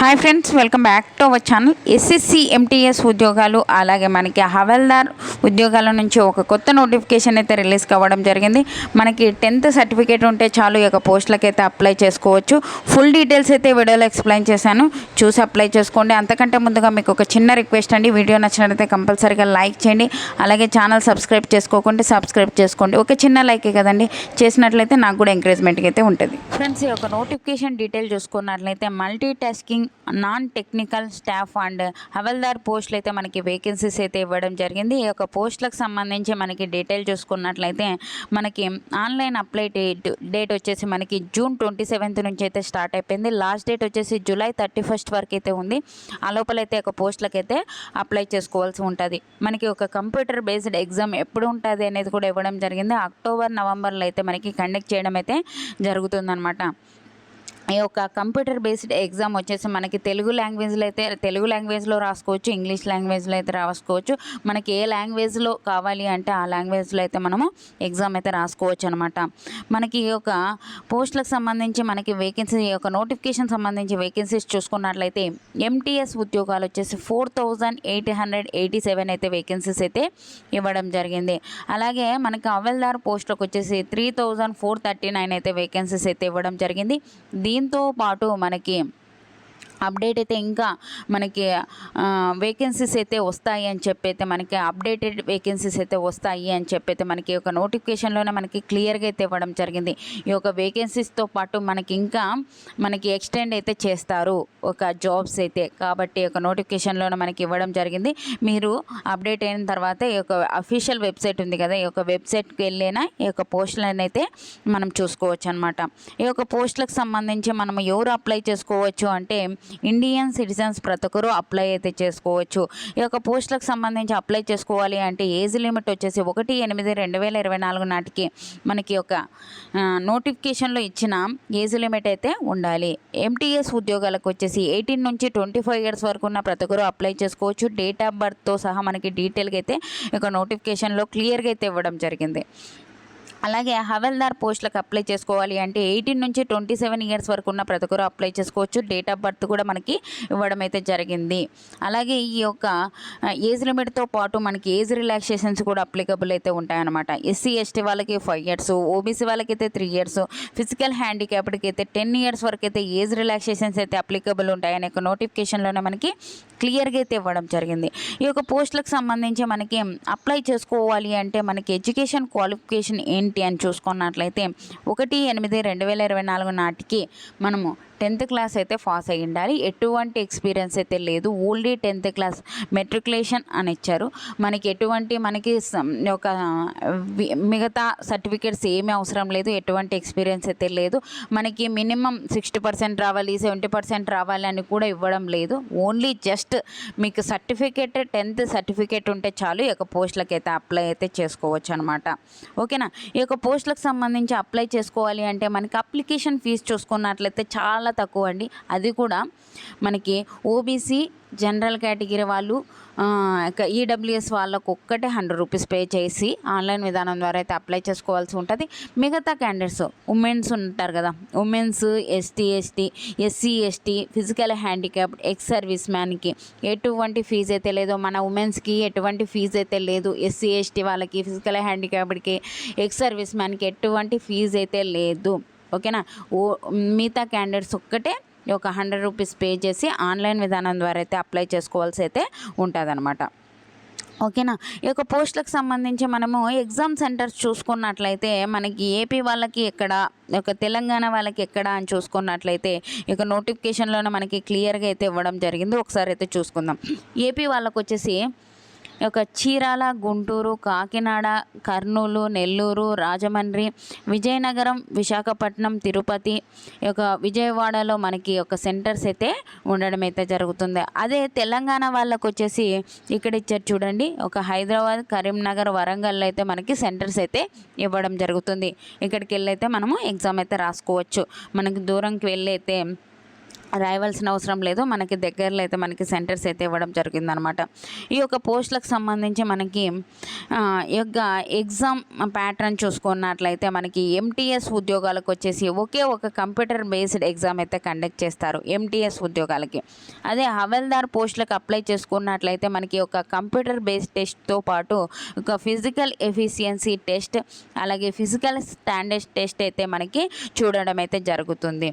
Hi friends, welcome back to our channel. SSC MTS ఉద్యోగాలు అలాగే మనకి హవల్దార్ ఉద్యోగాల నుంచి ఒక కొత్త నోటిఫికేషన్ అయితే రిలీజ్ కావడం జరిగింది. మనకి 10th సర్టిఫికేట్ ఉంటే చాలు ఈ యొక్క పోస్టులకి అయితే అప్లై చేసుకోవచ్చు. ఫుల్ డీటెయిల్స్ అయితే వీడియోలో ఎక్స్ప్లెయిన్ చేశాను, చూసి అప్లై చేసుకోండి. అంతకంటే ముందుగా మీకు ఒక చిన్న రిక్వెస్ట్ అండి, వీడియో నచ్చినట్లయితే కంపల్సరీగా లైక్ చేయండి. అలాగే ఛానల్ సబ్స్క్రైబ్ చేసుకోండి, సబ్స్క్రైబ్ చేసుకోండి. ఒక చిన్న లైకే కదండి, చేసినట్లయితే నాకు కూడా ఎంకరేజ్మెంట్గా అయితే ఉంటుంది. ఫ్రెండ్స్, ఈ యొక్క నోటిఫికేషన్ డీటెయిల్ చూసుకున్నట్లయితే multi tasking non technical staff and havildar పోస్టులు అయితే మనకి వేకెన్సీస్ అయితే ఇవ్వడం జరిగింది. ఈ యొక్క పోస్టులకు సంబంధించి మనకి డీటెయిల్ చూసుకున్నట్లయితే మనకి ఆన్లైన్ అప్లై డేట్ వచ్చేసి మనకి June 27 నుంచి అయితే స్టార్ట్ అయిపోయింది. లాస్ట్ డేట్ వచ్చేసి July 31 వరకు అయితే ఉంది. ఆ లోపలైతే ఒక పోస్టులకు అయితే అప్లై చేసుకోవాల్సి ఉంటుంది. మనకి ఒక కంప్యూటర్ బేస్డ్ ఎగ్జామ్ ఎప్పుడు ఉంటుంది అనేది కూడా ఇవ్వడం జరిగింది. అక్టోబర్ నవంబర్లో అయితే మనకి కండక్ట్ చేయడం అయితే జరుగుతుందన్నమాట. ఈ యొక్క కంప్యూటర్ బేస్డ్ ఎగ్జామ్ వచ్చేసి మనకి తెలుగు లాంగ్వేజ్లో రాసుకోవచ్చు, ఇంగ్లీష్ లాంగ్వేజ్లో అయితే రాసుకోవచ్చు. మనకి ఏ లాంగ్వేజ్లో కావాలి అంటే ఆ లాంగ్వేజ్లో అయితే మనము ఎగ్జామ్ అయితే రాసుకోవచ్చు అనమాట. మనకి ఈ యొక్క పోస్టులకు సంబంధించి మనకి వేకెన్సీ, ఈ యొక్క నోటిఫికేషన్ సంబంధించి వేకెన్సీస్ చూసుకున్నట్లయితే ఎంటీఎస్ ఉద్యోగాలు వచ్చేసి 4887 అయితే వేకెన్సీస్ అయితే ఇవ్వడం జరిగింది. అలాగే మనకి హవల్దార్ పోస్టులకు వచ్చేసి 3439 అయితే వేకెన్సీస్ అయితే ఇవ్వడం జరిగింది. దీంతో పాటు మనకి అప్డేట్ అయితే ఇంకా మనకి వేకెన్సీస్ అయితే వస్తాయి అని చెప్పైతే మనకి అప్డేటెడ్ వేకెన్సీస్ అయితే వస్తాయి అని చెప్పైతే మనకి ఒక నోటిఫికేషన్లోనే మనకి క్లియర్గా అయితే ఇవ్వడం జరిగింది. ఈ యొక్క వేకెన్సీస్తో పాటు మనకి ఇంకా మనకి ఎక్స్టెండ్ అయితే చేస్తారు ఒక జాబ్స్ అయితే. కాబట్టి ఒక నోటిఫికేషన్లోనే మనకి ఇవ్వడం జరిగింది. మీరు అప్డేట్ అయిన తర్వాత ఈ యొక్క అఫీషియల్ వెబ్సైట్ ఉంది కదా, ఈ యొక్క వెబ్సైట్కి వెళ్ళినా ఈ యొక్క పోస్టులను అయితే మనం చూసుకోవచ్చు అనమాట. ఈ యొక్క పోస్టులకు సంబంధించి మనం ఎవరు అప్లై చేసుకోవచ్చు అంటే ఇండియన్ సిటిజన్స్ ప్రతి ఒక్కరు అప్లై అయితే చేసుకోవచ్చు. ఈ యొక్క పోస్టులకు సంబంధించి అప్లై చేసుకోవాలి అంటే ఏజ్ లిమిట్ వచ్చేసి 1/8/2024 నాటికి మనకి ఒక నోటిఫికేషన్లో ఇచ్చిన ఏజ్ లిమిట్ అయితే ఉండాలి. ఎంటీఎస్ ఉద్యోగాలకు వచ్చేసి 18 నుంచి 25 ఇయర్స్ వరకు ఉన్న ప్రతి ఒక్కరు అప్లై చేసుకోవచ్చు. డేట్ ఆఫ్ బర్త్తో సహా మనకి డీటెయిల్గా అయితే ఈ యొక్క నోటిఫికేషన్లో క్లియర్గా అయితే ఇవ్వడం జరిగింది. అలాగే హవల్దార్ పోస్టులకు అప్లై చేసుకోవాలి అంటే 18 నుంచి 27 ఇయర్స్ వరకు ఉన్న ప్రతి ఒక్కరు అప్లై చేసుకోవచ్చు. డేట్ ఆఫ్ బర్త్ కూడా మనకి ఇవ్వడం అయితే జరిగింది. అలాగే ఈ యొక్క ఏజ్ లిమిట్తో పాటు మనకి ఏజ్ రిలాక్సేషన్స్ కూడా అప్లికబుల్ అయితే ఉంటాయన్నమాట. ఎస్సీ ఎస్టీ వాళ్ళకి 5 ఇయర్స్, ఓబీసీ వాళ్ళకైతే 3 ఇయర్స్, ఫిజికల్ హ్యాండిక్యాప్డ్కి అయితే 10 ఇయర్స్ వరకు అయితే ఏజ్ రిలాక్సేషన్స్ అయితే అప్లికబుల్ ఉంటాయని యొక్క నోటిఫికేషన్లోనే మనకి క్లియర్గా అయితే ఇవ్వడం జరిగింది. ఈ యొక్క పోస్టులకు సంబంధించి మనకి అప్లై చేసుకోవాలి అంటే మనకి ఎడ్యుకేషన్ క్వాలిఫికేషన్ ఏంటి అని చూసుకున్నట్లయితే 1/8/2024 నాటికి మనము 10th క్లాస్ అయితే పాస్ అయ్యి ఉండాలి. ఎటువంటి ఎక్స్పీరియన్స్ అయితే లేదు, ఓన్లీ 10th క్లాస్ మెట్రికులేషన్ అని ఇచ్చారు. మనకి ఎటువంటి మనకి ఒక మిగతా సర్టిఫికేట్స్ ఏమీ అవసరం లేదు, ఎటువంటి ఎక్స్పీరియన్స్ అయితే లేదు. మనకి మినిమం 60% రావాలి, 70% రావాలి అని కూడా ఇవ్వడం లేదు. ఓన్లీ జస్ట్ మీకు సర్టిఫికేట్ 10th సర్టిఫికేట్ ఉంటే చాలు ఈ యొక్క పోస్టులకు అయితే అప్లై అయితే చేసుకోవచ్చు అనమాట. ఓకేనా. ఈ యొక్క పోస్టులకు సంబంధించి అప్లై చేసుకోవాలి అంటే మనకి అప్లికేషన్ ఫీజు చూసుకున్నట్లయితే చాలా తక్కువ అండి. అది కూడా మనకి ఓబీసీ జనరల్ కేటగిరీ వాళ్ళు, ఈడబ్ల్యూఎస్ వాళ్ళకు ఒక్కటే 100 రూపీస్ పే చేసి ఆన్లైన్ విధానం ద్వారా అయితే అప్లై చేసుకోవాల్సి ఉంటుంది. మిగతా క్యాండిడేట్స్ ఉమెన్స్ ఉంటారు కదా, womens, SC ST, physical handicapped, ex service మ్యాన్కి ఎటువంటి ఫీజు అయితే లేదు. మన ఉమెన్స్కి ఎటువంటి ఫీజు అయితే లేదు. ఎస్సీ ఎస్టీ వాళ్ళకి, ఫిజికల్ హ్యాండిక్యాప్డ్కి, ఎక్స్ సర్వీస్ మ్యాన్కి ఎటువంటి ఫీజు అయితే లేదు. ఓకేనా. మిగతా క్యాండిడేట్స్ ఒక్కటే ఒక 100 రూపీస్ పే చేసి ఆన్లైన్ విధానం ద్వారా అయితే అప్లై చేసుకోవాల్సి అయితే ఉంటుందన్నమాట. ఓకేనా. ఈ యొక్క పోస్టులకు సంబంధించి మనము ఎగ్జామ్ సెంటర్స్ చూసుకున్నట్లయితే మనకి ఏపీ వాళ్ళకి ఎక్కడ, ఒక తెలంగాణ వాళ్ళకి ఎక్కడ అని చూసుకున్నట్లయితే ఈ యొక్క నోటిఫికేషన్లోనే మనకి క్లియర్గా అయితే ఇవ్వడం జరిగింది. ఒకసారి అయితే చూసుకుందాం. ఏపీ వాళ్ళకు వచ్చేసి ఒక చీరాల, గుంటూరు, కాకినాడ, కర్నూలు, నెల్లూరు, రాజమండ్రి, విజయనగరం, విశాఖపట్నం, తిరుపతి, ఒక విజయవాడలో మనకి ఒక సెంటర్స్ అయితే ఉండడం అయితే జరుగుతుంది. అదే తెలంగాణ వాళ్ళకు వచ్చేసి ఇక్కడ ఇచ్చారు చూడండి, ఒక హైదరాబాద్, కరీంనగర్, వరంగల్లో అయితే మనకి సెంటర్స్ అయితే ఇవ్వడం జరుగుతుంది. ఇక్కడికి వెళ్ళి అయితే మనము ఎగ్జామ్ అయితే రాసుకోవచ్చు. మనకి దూరంకి వెళ్ళి అయితే రాయవలసిన అవసరం లేదు. మనకి దగ్గరలో అయితే మనకి సెంటర్స్ అయితే ఇవ్వడం జరిగిందనమాట. ఈ యొక్క పోస్టులకు సంబంధించి మనకి ఈ యొక్క ఎగ్జామ్ ప్యాటర్న్ చూసుకున్నట్లయితే మనకి ఎంటీఎస్ ఉద్యోగాలకు వచ్చేసి ఒకే ఒక కంప్యూటర్ బేస్డ్ ఎగ్జామ్ అయితే కండక్ట్ చేస్తారు ఎంటీఎస్ ఉద్యోగాలకి. అదే హవల్దార్ పోస్టులకు అప్లై చేసుకున్నట్లయితే మనకి ఒక కంప్యూటర్ బేస్డ్ టెస్ట్తో పాటు ఒక ఫిజికల్ ఎఫిషియన్సీ టెస్ట్, అలాగే ఫిజికల్ స్టాండర్డ్ టెస్ట్ అయితే మనకి చూడడం అయితే జరుగుతుంది.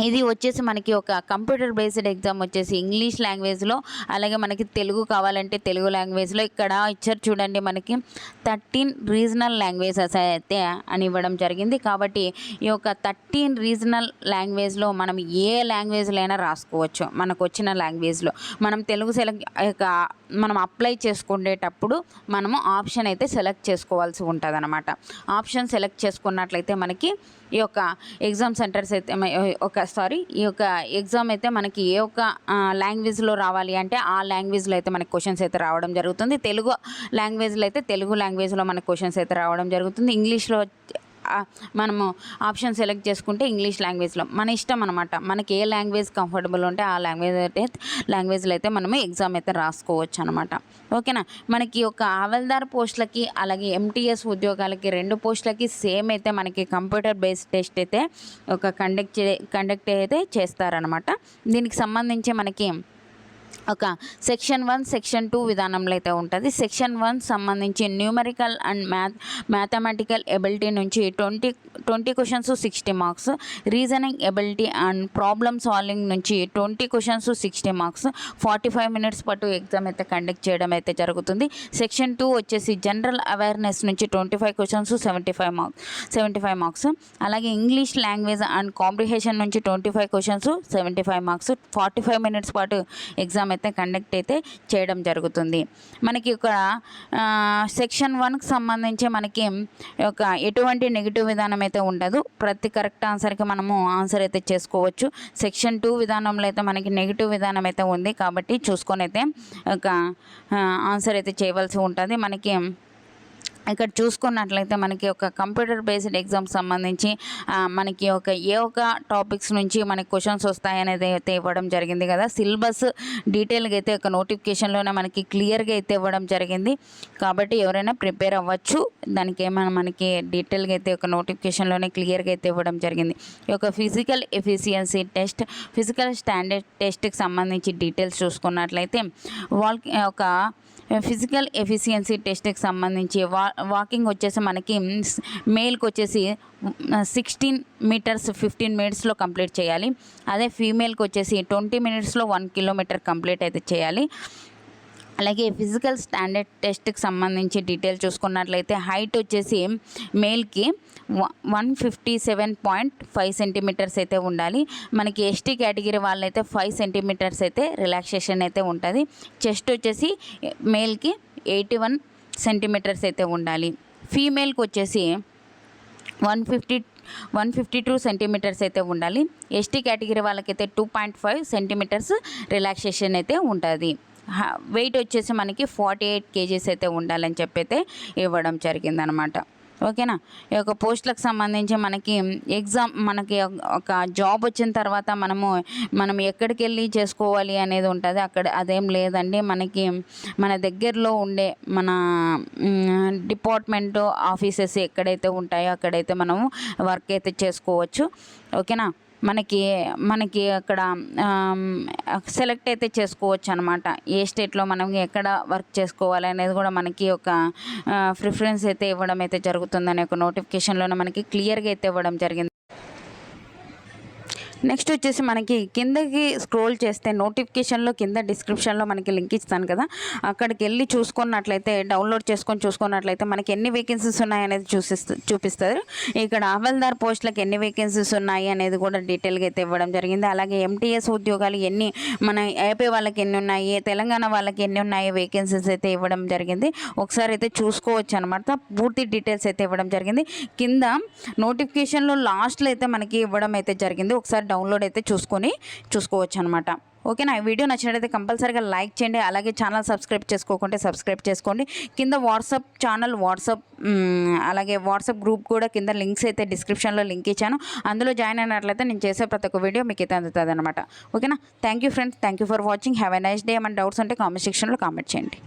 ఇది వచ్చేసి మనకి ఒక కంప్యూటర్ బేస్డ్ ఎగ్జామ్ వచ్చేసి ఇంగ్లీష్ లాంగ్వేజ్లో, అలాగే మనకి తెలుగు కావాలంటే తెలుగు లాంగ్వేజ్లో. ఇక్కడ ఇచ్చారు చూడండి, మనకి 13 రీజనల్ లాంగ్వేజెస్ అయితే అని ఇవ్వడం జరిగింది. కాబట్టి ఈ యొక్క 13 రీజనల్ లాంగ్వేజ్లో మనం ఏ లాంగ్వేజ్లో అయినా రాసుకోవచ్చు. మనకు వచ్చిన లాంగ్వేజ్లో మనం తెలుగు మనం అప్లై చేసుకునేటప్పుడు మనము ఆప్షన్ అయితే సెలెక్ట్ చేసుకోవాల్సి ఉంటుంది అనమాట. ఆప్షన్ సెలెక్ట్ చేసుకున్నట్లయితే మనకి ఈ యొక్క ఎగ్జామ్ సెంటర్స్ అయితే ఈ యొక్క ఎగ్జామ్ అయితే మనకి ఏ ఒక్క లాంగ్వేజ్లో రావాలి అంటే ఆ లాంగ్వేజ్లో అయితే మనకి క్వశ్చన్స్ అయితే రావడం జరుగుతుంది. తెలుగు లాంగ్వేజ్లో అయితే తెలుగు లాంగ్వేజ్లో మనకి క్వశ్చన్స్ అయితే రావడం జరుగుతుంది. ఇంగ్లీష్లో మనము ఆప్షన్ సెలెక్ట్ చేసుకుంటే ఇంగ్లీష్ లాంగ్వేజ్లో మన ఇష్టం అనమాట. మనకి ఏ లాంగ్వేజ్ కంఫర్టబుల్ ఉంటే ఆ లాంగ్వేజ్లో అయితే మనము ఎగ్జామ్ అయితే రాసుకోవచ్చు అనమాట. ఓకేనా. మనకి ఒక హవల్దార్ పోస్టులకి అలాగే ఎంటీఎస్ ఉద్యోగాలకి 2 పోస్టులకి సేమ్ అయితే మనకి కంప్యూటర్ బేస్డ్ టెస్ట్ అయితే ఒక కండక్ట్ అయితే చేస్తారనమాట. దీనికి సంబంధించి మనకి ఒక సెక్షన్ 1, సెక్షన్ 2 విధానంలో అయితే ఉంటుంది. సెక్షన్ 1 సంబంధించి న్యూమరికల్ అండ్ మ్యాథమెటికల్ ఎబిలిటీ నుంచి 20 questions 60 marks, reasoning ability and problem solving నుంచి 20 క్వశ్చన్స్ 60 మార్క్స్, 45 మినిట్స్ పాటు ఎగ్జామ్ అయితే కండక్ట్ చేయడం అయితే జరుగుతుంది. సెక్షన్ 2 వచ్చేసి జనరల్ అవేర్నెస్ నుంచి 25 క్వశ్చన్స్ 75 మార్క్స్, అలాగే ఇంగ్లీష్ లాంగ్వేజ్ అండ్ కాంప్రిహెన్షన్ నుంచి 25 క్వశ్చన్స్ 75 మార్క్స్, 45 మినిట్స్ పాటు ఎగ్జామ్ అయితే కండక్ట్ అయితే చేయడం జరుగుతుంది. మనకి ఇక్కడ సెక్షన్ 1కి సంబంధించి మనకి ఒక ఎటువంటి నెగిటివ్ విధానం అయితే ఉండదు. ప్రతి కరెక్ట్ ఆన్సర్కి మనము ఆన్సర్ అయితే చేసుకోవచ్చు. సెక్షన్ 2 విధానంలో అయితే మనకి నెగిటివ్ విధానం అయితే ఉంది. కాబట్టి చూసుకొని అయితే ఒక ఆన్సర్ అయితే చేయవలసి ఉంటుంది. మనకి ఇక్కడ చూసుకున్నట్లయితే మనకి ఒక కంప్యూటర్ బేస్డ్ ఎగ్జామ్ సంబంధించి మనకి ఏ ఒక టాపిక్స్ నుంచి మనకి క్వశ్చన్స్ వస్తాయనేది అయితే ఇవ్వడం జరిగింది కదా. సిలబస్ డీటెయిల్గా అయితే ఒక నోటిఫికేషన్లోనే మనకి క్లియర్గా అయితే ఇవ్వడం జరిగింది. కాబట్టి ఎవరైనా ప్రిపేర్ అవ్వచ్చు. దానికి ఏమైనా మనకి డీటెయిల్గా అయితే ఒక నోటిఫికేషన్లోనే క్లియర్గా అయితే ఇవ్వడం జరిగింది. ఈ యొక్క physical efficiency test, physical standard టెస్ట్కి సంబంధించి డీటెయిల్స్ చూసుకున్నట్లయితే ఒక ఫిజికల్ ఎఫిషియన్సీ టెస్ట్కి సంబంధించి వాకింగ్ వచ్చేసి మనకి మేల్కి వచ్చేసి 16 మీటర్స్ 15 మినిట్స్లో కంప్లీట్ చేయాలి. అదే ఫీమేల్కి వచ్చేసి 20 మినిట్స్లో 1 కిలోమీటర్ కంప్లీట్ అయితే చేయాలి. అలాగే ఫిజికల్ స్టాండర్డ్ టెస్ట్కి సంబంధించి డీటెయిల్ చూసుకున్నట్లయితే హైట్ వచ్చేసి మేల్కి 157.5 సెంటీమీటర్స్ అయితే ఉండాలి. మనకి ఎస్టీ కేటగిరీ వాళ్ళైతే 5 సెంటీమీటర్స్ అయితే రిలాక్సేషన్ అయితే ఉంటుంది. చెస్ట్ వచ్చేసి మేల్కి 81 సెంటీమీటర్స్ అయితే ఉండాలి. ఫీమేల్కి వచ్చేసి 152 సెంటీమీటర్స్ అయితే ఉండాలి. ఎస్టీ కేటగిరీ వాళ్ళకైతే 2.5 సెంటీమీటర్స్ రిలాక్సేషన్ అయితే ఉంటుంది. వెయిట్ వచ్చేసి మనకి 48 కేజీస్ అయితే ఉండాలని చెప్పి అయితే ఇవ్వడం జరిగిందనమాట. ఓకేనా. ఈ యొక్క పోస్టులకు సంబంధించి మనకి ఒక జాబ్ వచ్చిన తర్వాత మనం ఎక్కడికి వెళ్ళి చేసుకోవాలి అనేది ఉంటుంది. అదేం లేదండి. మన దగ్గరలో ఉండే మన డిపార్ట్మెంట్ ఆఫీసెస్ ఎక్కడైతే ఉంటాయో అక్కడైతే మనము వర్క్ అయితే చేసుకోవచ్చు. ఓకేనా. మనకి అక్కడ సెలెక్ట్ అయితే చేసుకోవచ్చు అనమాట. ఏ స్టేట్లో మనం ఎక్కడ వర్క్ చేసుకోవాలి అనేది కూడా మనకి ఒక ప్రిఫరెన్స్ అయితే ఇవ్వడం అయితే జరుగుతుందనే ఒక నోటిఫికేషన్లోనే మనకి క్లియర్గా అయితే ఇవ్వడం జరిగింది. నెక్స్ట్ వచ్చేసి మనకి కిందకి స్క్రోల్ చేస్తే నోటిఫికేషన్లో కింద డిస్క్రిప్షన్లో మనకి లింక్ ఇస్తాను కదా, అక్కడికి వెళ్ళి డౌన్లోడ్ చేసుకొని చూసుకున్నట్లయితే మనకి ఎన్ని వేకెన్సీస్ ఉన్నాయనేది చూపిస్తారు. ఇక్కడ హవల్దార్ పోస్టులకు ఎన్ని వేకెన్సీస్ ఉన్నాయి అనేది కూడా డీటెయిల్గా అయితే ఇవ్వడం జరిగింది. అలాగే ఎంటీఎస్ ఉద్యోగాలు మన ఏపీ వాళ్ళకి ఎన్ని ఉన్నాయి, తెలంగాణ వాళ్ళకి ఎన్ని ఉన్నాయి వేకెన్సీస్ అయితే ఇవ్వడం జరిగింది. ఒకసారి అయితే చూసుకోవచ్చు అనమాట. పూర్తి డీటెయిల్స్ అయితే ఇవ్వడం జరిగింది. కింద నోటిఫికేషన్లో లాస్ట్లో అయితే మనకి ఇవ్వడం అయితే జరిగింది. ఒకసారి డౌన్లోడ్ అయితే చూసుకోవచ్చు అనమాట. ఓకేనా? ఈ వీడియో నచ్చినట్లయితే కంపల్సరీగా లైక్ చేయండి. అలాగే ఛానల్ సబ్స్క్రైబ్ చేసుకోకుంటే సబ్స్క్రైబ్ చేసుకోండి. కింద వాట్సాప్ ఛానల్, అలాగే వాట్సాప్ గ్రూప్ కూడా కింద లింక్స్ అయితే డిస్క్రిప్షన్లో లింక్ ఇచ్చాను. అందులో జాయిన్ అయినట్లయితే నేను చేసే ప్రతి ఒక్క వీడియో మీకు అయితే అందుతుంది అనమాట. ఓకేనా? Thank you friends, thank you for watching. Have a nice day. ఏమైనా డౌట్స్ ఉంటే కామెంట్ సెక్షన్లో కామెంట్ చేయండి.